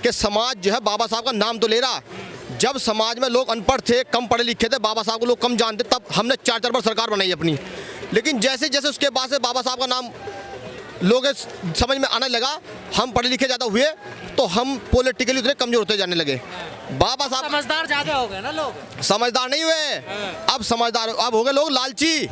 कि समाज जो है बाबा साहब का नाम तो ले रहा। जब समाज में लोग अनपढ़ थे, कम पढ़े लिखे थे, बाबा साहब को लोग कम जानते, तब हमने 4 बार सरकार बनाई अपनी। लेकिन जैसे जैसे उसके बाद से बाबा साहब का नाम लोग समझ में आने लगा, हम पढ़े लिखे ज़्यादा हुए तो हम पॉलिटिकली उतने कमजोर होते जाने लगे। बाबा साहब समझदार ज्यादा हो गए ना लोग, समझदार नहीं हुए। अब समझदार अब हो गए लोग लालची,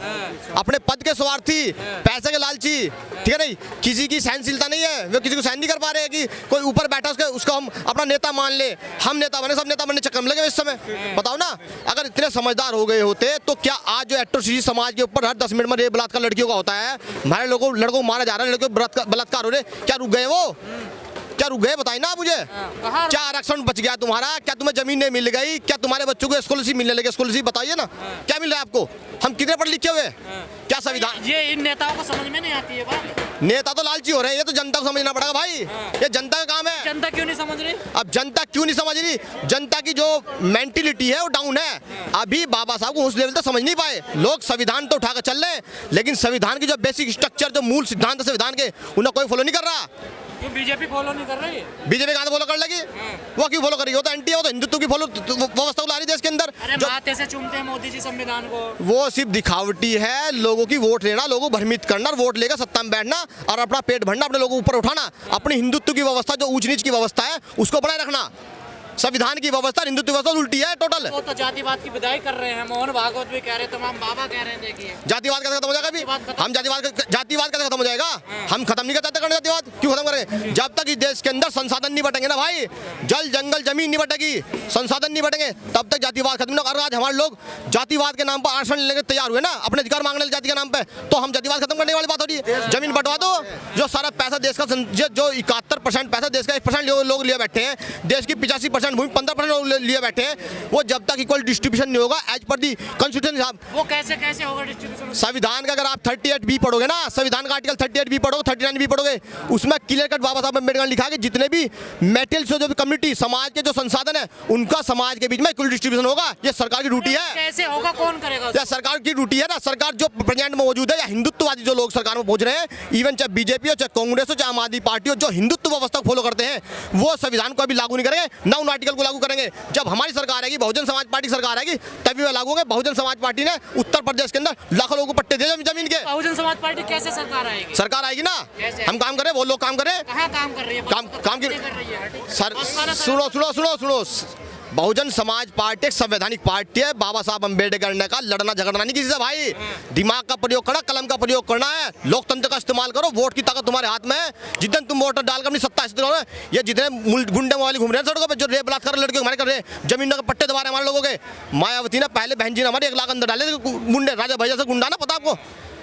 अपने पद के स्वार्थी, पैसे के लालची, ठीक है नहीं, किसी की सहनशीलता नहीं है, वे किसी को सहन नहीं कर पा रहे हैं कि कोई ऊपर बैठा उसको हम अपना नेता मान ले, हम नेता बने, सब नेता बनने चक्कर में लगे इस समय। बताओ ना, अगर इतने समझदार हो गए होते तो क्या आज जो एट्रोसिटी समाज के ऊपर हर 10 मिनट में रेप बलात्कार लड़कियों का होता है, हमारे लड़कों को मारा जा रहा है, लड़कियों बलात्कार हो रहे, क्या रुक गए वो? क्या रुक गए बताइए ना मुझे। क्या आरक्षण बच गया तुम्हारा? क्या तुम्हें जमीन नहीं मिल गई? क्या तुम्हारे बच्चों को स्कॉलरशिप मिलने लगी? स्कॉलरशिप बताइए ना, क्या मिल रहा है आपको? हम कितने पढ़े लिखे हुए? क्या संविधान? ये इन नेताओं को समझ में नहीं आती है बात। नेता तो लालची हो रहे हैं, ये तो जनता को समझना पड़ेगा भाई। ये जनता का काम है। जनता क्यों नहीं समझ रही? अब जनता क्यों नहीं समझ रही? जनता की जो मेंटिलिटी है वो डाउन है। अभी बाबा साहब को उस लेवल तक समझ नहीं पाए लोग। संविधान तो उठाकर चल रहे हैं, लेकिन संविधान की जो बेसिक स्ट्रक्चर, जो मूल सिद्धांत है संविधान के, उन्हें कोई फॉलो नहीं कर रहा। क्यों बीजेपी फॉलो नहीं कर रही है? बीजेपी कहाँ फॉलो कर लगी? वो क्यों फॉलो कर रही? वो तो एंटी है, वो तो हिंदुत्व की फॉलो व्यवस्था को ला रही देश के अंदर। अरे माथे से चूमते हैं मोदी जी संविधान को। वो सिर्फ दिखावटी है, लोगों की वोट लेना, लोगों को भ्रमित करना, वोट लेकर सत्ता में बैठना और अपना पेट भरना, अपने लोगों को ऊपर उठाना। अपनी हिंदुत्व की व्यवस्था, जो ऊंच नीच की व्यवस्था है, उसको बनाए रखना। संविधान की व्यवस्था हिंदुत्व व्यवस्था उल्टी है टोटल। वो तो जातिवाद की विदाई कर रहे हैं, मोहन भागवत भी कह रहे, तमाम बाबा कह रहे हैं। देखिए जातिवाद कैसे खत्म हो जाएगा? अभी हम जातिवाद कैसे खत्म हो जाएगा? हम खत्म नहीं कर सकते करने जातिवाद। क्यों खत्म करें? जब तक इस देश के अंदर संसाधन नहीं बटेंगे ना भाई, जल जंगल जमीन नहीं बटेगी, संसाधन नहीं बटेंगे, तब तक जातिवाद खत्म नहीं होगा। आज हमारे लोग जातिवाद के नाम पर आरक्षण लेने तैयार हुए ना, अपने अधिकार मांगने जाति के नाम पे, तो हम जातिवाद खत्म करने वाली बात हो रही है। जमीन बंटवा दो। जो सारा पैसा देश का, जो 71% पैसा देश का 1% लोग लिए बैठे हैं, देश की 85% भूमि 15% लिए बैठे हैं, वो जब तक इक्वल डिस्ट्रीब्यूशन नहीं होगा एज पर दी कॉन्स्टिट्यूशन साहब, वो कैसे कैसे होगा डिस्ट्रीब्यूशन? संविधान का अगर आप 38B पढ़ोगे ना, संविधान का आर्टिकल 38B पढ़ोगे, 39B पढ़ोगे, उसमें क्लियर कट बाबा साहब अम्बेडकर ने लिखा है कि जितने भी मेटल्स, जो भी कम्युनिटी, समाज के जो संसाधन है, उनका समाज के बीच में इक्वल डिस्ट्रीब्यूशन होगा। ये सरकार की ड्यूटी है। कैसे होगा? कौन करेगा? या सरकार की ड्यूटी है ना। सरकार जो प्रेजेंट में मौजूद है, या हिंदुत्ववादी जो लोग सरकार में पहुंच रहे हैं, इवन चाहे बीजेपी हो, चाहे कांग्रेस हो, चाहे आम आदमी पार्टी हो, जो हिंदुत्व व्यवस्था को फॉलो करते हैं, वो संविधान को अभी लागू नहीं करेंगे, ना उन आर्टिकल को लागू करेंगे। जब हमारी सरकार आएगी, बहुजन समाज पार्टी सरकार आएगी, तभी वो लागू होंगे। बहुजन समाज पार्टी ने उत्तर प्रदेश के अंदर लाखों लोगों को पट्टे दिए जमीन के। बहुजन समाज पार्टी कैसे सरकार आएगी? सरकार आएगी ना, हम काम करें, वो लोग काम करें। कहाँ काम कर रही है? काम की कर रही है। सर सुनो, बहुजन समाज पार्टी एक संवैधानिक पार्टी है। बाबा साहब अम्बेडकर ने कहा लड़ना झगड़ना नहीं किसी से भाई, दिमाग का प्रयोग करना, कलम का प्रयोग करना है, लोकतंत्र का इस्तेमाल करो। वोट की ताकत तुम्हारे हाथ में है। जितने तुम वोट डालकर अपनी सत्ता हासिल करो, ये जितने गुंडे वाले घूम रहे हैं सड़कों पे, जो रेप बलात्कार लड़के हमारे कर रहे हैं, जमीनों के पट्टे दबा रहे हमारे लोगों के। मायावती ने पहले बहन जी ने हमारे 1 लाख अंदर डाले गुंडे, राजा भैया से गुंडा ना, पता आपको,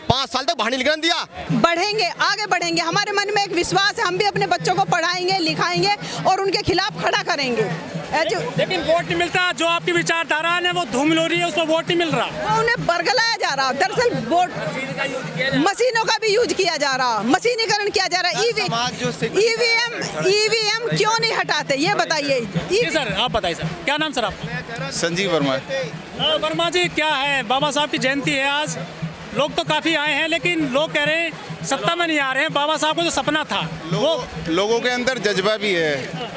5 साल तक बाहर नहीं निकलने दिया। बढ़ेंगे, आगे बढ़ेंगे। हमारे मन में एक विश्वास है, हम भी अपने बच्चों को पढ़ाएंगे, लिखाएंगे और उनके खिलाफ खड़ा करेंगे। लेकिन वोट नहीं मिलता। जो आपकी विचारधारा है वो धूमिल हो रही है, उसमें वोट नहीं मिल रहा। वो उन्हें बरगलाया जा रहा। दरअसल वोट मशीनों का भी यूज किया जा रहा, मशीनीकरण किया जा रहा। ईवीएम क्यों नहीं हटाते, ये बताइए। सर आप बताइए सर, क्या नाम सर आपका? संजीव वर्मा। वर्मा जी, क्या है, बाबा साहब की जयंती है आज, लोग तो काफ़ी आए हैं, लेकिन लोग कह रहे हैं सत्ता में नहीं आ रहे हैं। बाबा साहब को जो सपना था, लोगों के अंदर जज्बा भी है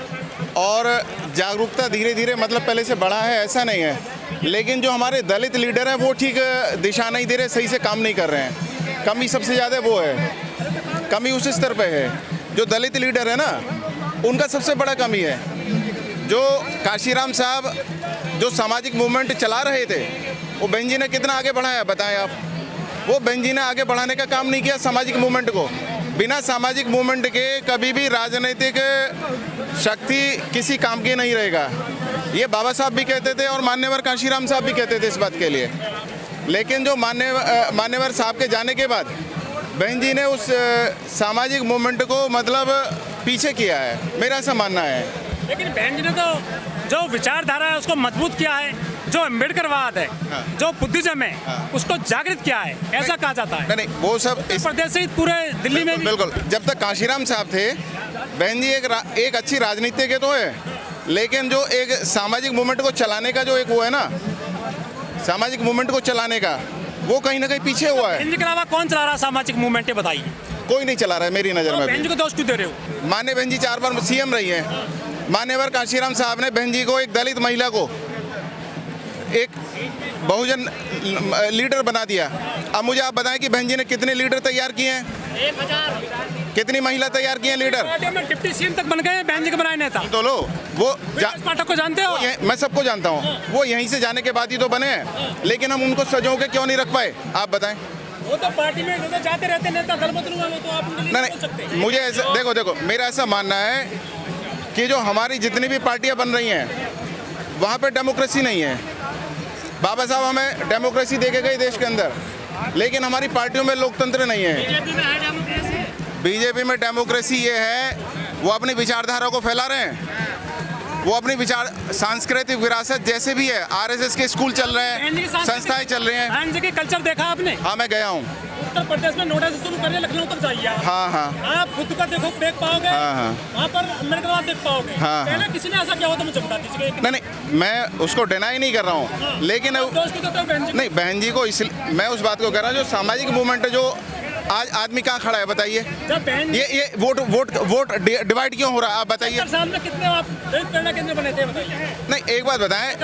और जागरूकता धीरे धीरे, मतलब पहले से बढ़ा है, ऐसा नहीं है। लेकिन जो हमारे दलित लीडर हैं वो ठीक दिशा नहीं दे रहे, सही से काम नहीं कर रहे हैं। कमी सबसे ज़्यादा वो है, कमी उस स्तर पे है। जो दलित लीडर है ना, उनका सबसे बड़ा कमी है। जो काशीराम साहब जो सामाजिक मूवमेंट चला रहे थे, वो बहन जी ने कितना आगे बढ़ाया बताएं आप? वो बहन जी ने आगे बढ़ाने का काम नहीं किया सामाजिक मूवमेंट को। बिना सामाजिक मूवमेंट के कभी भी राजनीतिक शक्ति किसी काम की नहीं रहेगा। ये बाबा साहब भी कहते थे और मान्यवर काशीराम साहब भी कहते थे इस बात के लिए। लेकिन जो मान्यवर साहब के जाने के बाद बहन जी ने उस सामाजिक मूवमेंट को मतलब पीछे किया है, मेरा ऐसा मानना है। लेकिन बहन जी ने तो जो विचारधारा है उसको मजबूत किया है, जो अम्बेडकरवाद है, जो बुद्धिज्म है, उसको जागृत किया है, ऐसा कहा जाता है। नहीं, वो सब इस प्रदेश से पूरे दिल्ली में भी। बिल्कुल, जब तक काशीराम साहब थे, बहन जी एक अच्छी राजनीतिक तो है, लेकिन जो एक सामाजिक मूवमेंट को चलाने का जो एक वो है ना, सामाजिक मूवमेंट को चलाने का, वो कहीं ना कहीं पीछे हुआ है। इनके अलावा कौन चला रहा सामाजिक मूवमेंट, बताइए? कोई नहीं चला रहा है मेरी नज़र में। बहन जी को दोष क्यों दे रहे हो? मान्य बहन जी 4 बार CM रही हैं, मान्यवर काशीराम साहब ने बहन जी को, एक दलित महिला को एक बहुजन लीडर बना दिया। अब मुझे आप बताएं कि बहन जी ने कितने लीडर तैयार किए हैं? 1000 कितनी महिला तैयार की हैं लीडर? पार्टी में डिप्टी सीएम तक बन गए, बहन जी के बनाए नेता। तो लो वो पाठक को जानते हो? मैं सबको जानता हूँ, वो यहीं से जाने के बाद ही तो बने हैं, लेकिन हम उनको सजो के क्यों नहीं रख पाए? आप बताएं। वो तो पार्टी में तो जाते रहते नेता, दल बदलू है, वो तो आप नहीं बोल सकते। नहीं, मुझे ऐसा देखो मेरा ऐसा मानना है कि जो हमारी जितनी भी पार्टियां बन रही हैं वहाँ पे डेमोक्रेसी नहीं है। बाबा साहब हमें डेमोक्रेसी दे के गए देश के अंदर, लेकिन हमारी पार्टियों में लोकतंत्र नहीं है। बीजेपी में है डेमोक्रेसी। बीजेपी में डेमोक्रेसी ये है, वो अपनी विचारधारा को फैला रहे हैं, वो अपनी विचार सांस्कृतिक विरासत जैसे भी है, आरएसएस के स्कूल चल रहे हैं, संस्थाएं चल रही हैं। बहन जी की कल्चर देखा आपने? हाँ, मैं गया हूँ। उत्तर प्रदेश में नोएडा से शुरू करिए, लखनऊ तक जाइए आप। हाँ। आप खुद का देखो, देख पाओगे। हाँ। वहाँ पर अम्बेडकर देख पाओगे। हाँ। पहले किसी ने ऐसा किया हो तो मुझे बता दीजिए। नहीं, मैं उसको डिनाई नहीं कर रहा हूँ, लेकिन नहीं, बहन जी को इसलिए मैं उस बात को कह रहा हूँ, जो सामाजिक मूवमेंट है, जो आज आदमी कहाँ खड़ा है बताइए? ये वोट डिवाइड क्यों हो रहा है आप बताइए? साल में कितने आप प्रेरणा केंद्र बने थे बताइए? नहीं, एक बात बताएं,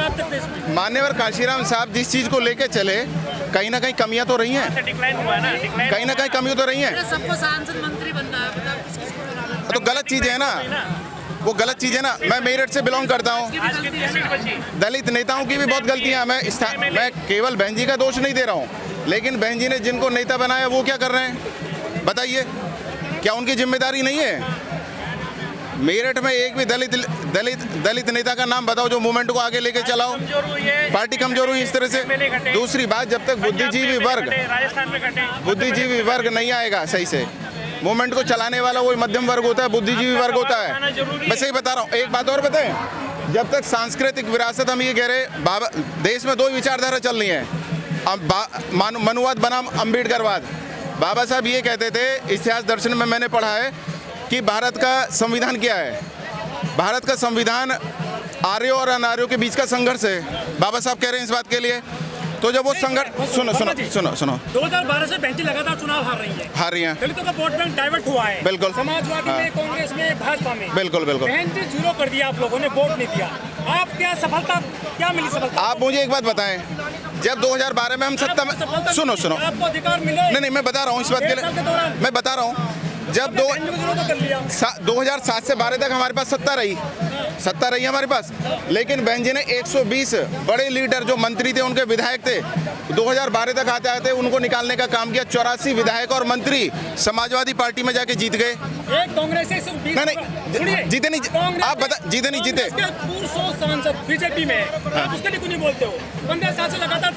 मान्यवर काशीराम साहब जिस चीज को लेके चले, कहीं ना कहीं कमियां तो रही हैं, डिक्लाइन हुआ है ना, कहीं ना कहीं कमियां तो रही हैं। सबको सांसद मंत्री बनना है, बताओ किसको बनाना है? तो गलत चीज है ना, वो गलत चीज है ना। मैं मेरठ से बिलोंग करता हूँ, दलित नेताओं की भी बहुत गलतियां। मैं केवल बहन जी का दोष नहीं दे रहा हूँ, लेकिन बहन जी ने जिनको नेता बनाया वो क्या कर रहे हैं बताइए? क्या उनकी जिम्मेदारी नहीं है? मेरठ में एक भी दलित नेता का नाम बताओ जो मूवमेंट को आगे लेके चलाओ। पार्टी कमजोर हुई इस तरह से। दूसरी बात, जब तक बुद्धिजीवी वर्ग नहीं आएगा सही से, मूवमेंट को चलाने वाला वही मध्यम वर्ग होता है, बुद्धिजीवी वर्ग होता है। मैं सही बता रहा हूँ। एक बात और बताएं, जब तक सांस्कृतिक विरासत, हम ये कह रहे बाबा, देश में दो ही विचारधारा चल रही है, मनुवाद बनाम अम्बेडकरवाद। बाबा साहब ये कहते थे, इतिहास दर्शन में मैंने पढ़ा है कि भारत का संविधान क्या है? भारत का संविधान आर्यों और अनार्यों के बीच का संघर्ष है। बाबा साहब कह रहे हैं इस बात के लिए। तो जब वो संघर्ष, सुनो 2012 से बहन जी लगातार चुनाव हार रही हैं। दलितों का वोट बैंक डाइवर्ट हुआ है। बिल्कुल। समाजवादी में, कांग्रेस में, भाजपा में। बिल्कुल। बहन जी जीरो कर दिया, आप लोगों ने वोट नहीं दिया। आप क्या सफलता, क्या मिली सफलता? आप मुझे एक बात बताएं, जब 2012 में हम सत्ता में, सुनो आपको अधिकार मिले? नहीं, मैं बता रहा हूँ इस बात के लिए, मैं बता रहा हूँ, जब 2007 से 12 तक हमारे पास सत्ता रही हमारे पास, लेकिन बहन जी ने 120 बड़े लीडर जो मंत्री थे, उनके विधायक थे, 2012 तक आते आते उनको निकालने का काम किया। 84 विधायक और मंत्री समाजवादी पार्टी में जाके जीत गए। एक कांग्रेस से 120 नहीं, जीते नहीं। आप बता, जीते नहीं जीते? 100 सांसद बीजेपी में, आप उसके लिए क्यों नहीं बोलते हो? 15 साल से लगातार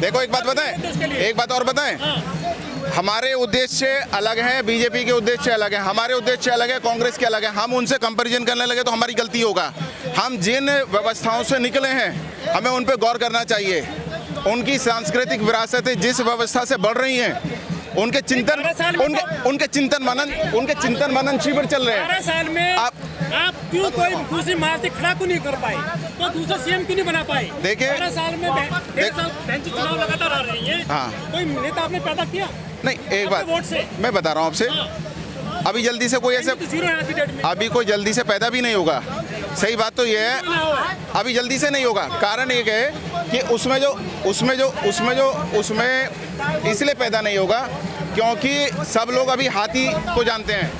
देखो एक बात बताएं, एक बात और बताएं, हमारे उद्देश्य अलग हैं, बीजेपी के उद्देश्य अलग हैं, हमारे उद्देश्य अलग है, कांग्रेस के अलग है। हम उनसे कंपैरिजन करने लगे तो हमारी गलती होगा। हम जिन व्यवस्थाओं से निकले हैं, हमें उन पे गौर करना चाहिए। उनकी सांस्कृतिक विरासतें जिस व्यवस्था से बढ़ रही हैं, उनके चिंतन मनन शिविर चल रहे हैं। 12 साल में आप क्यों कोई दूसरी मार्ती खड़ा क्यों नहीं कर पाए? तो दूसरा सीएम क्यों नहीं बना पाए? देखिए, 12 साल में बहन जी चुनाव लगातार आ रही है। कोई नेता आपने पैदा किया? नहीं, एक बात मैं बता रहा हूँ आपसे, अभी जल्दी से कोई ऐसे, अभी कोई जल्दी से पैदा भी नहीं होगा। सही बात तो ये है, अभी जल्दी से नहीं होगा। कारण एक है कि उसमें इसलिए पैदा नहीं होगा क्योंकि सब लोग अभी हाथी को जानते हैं।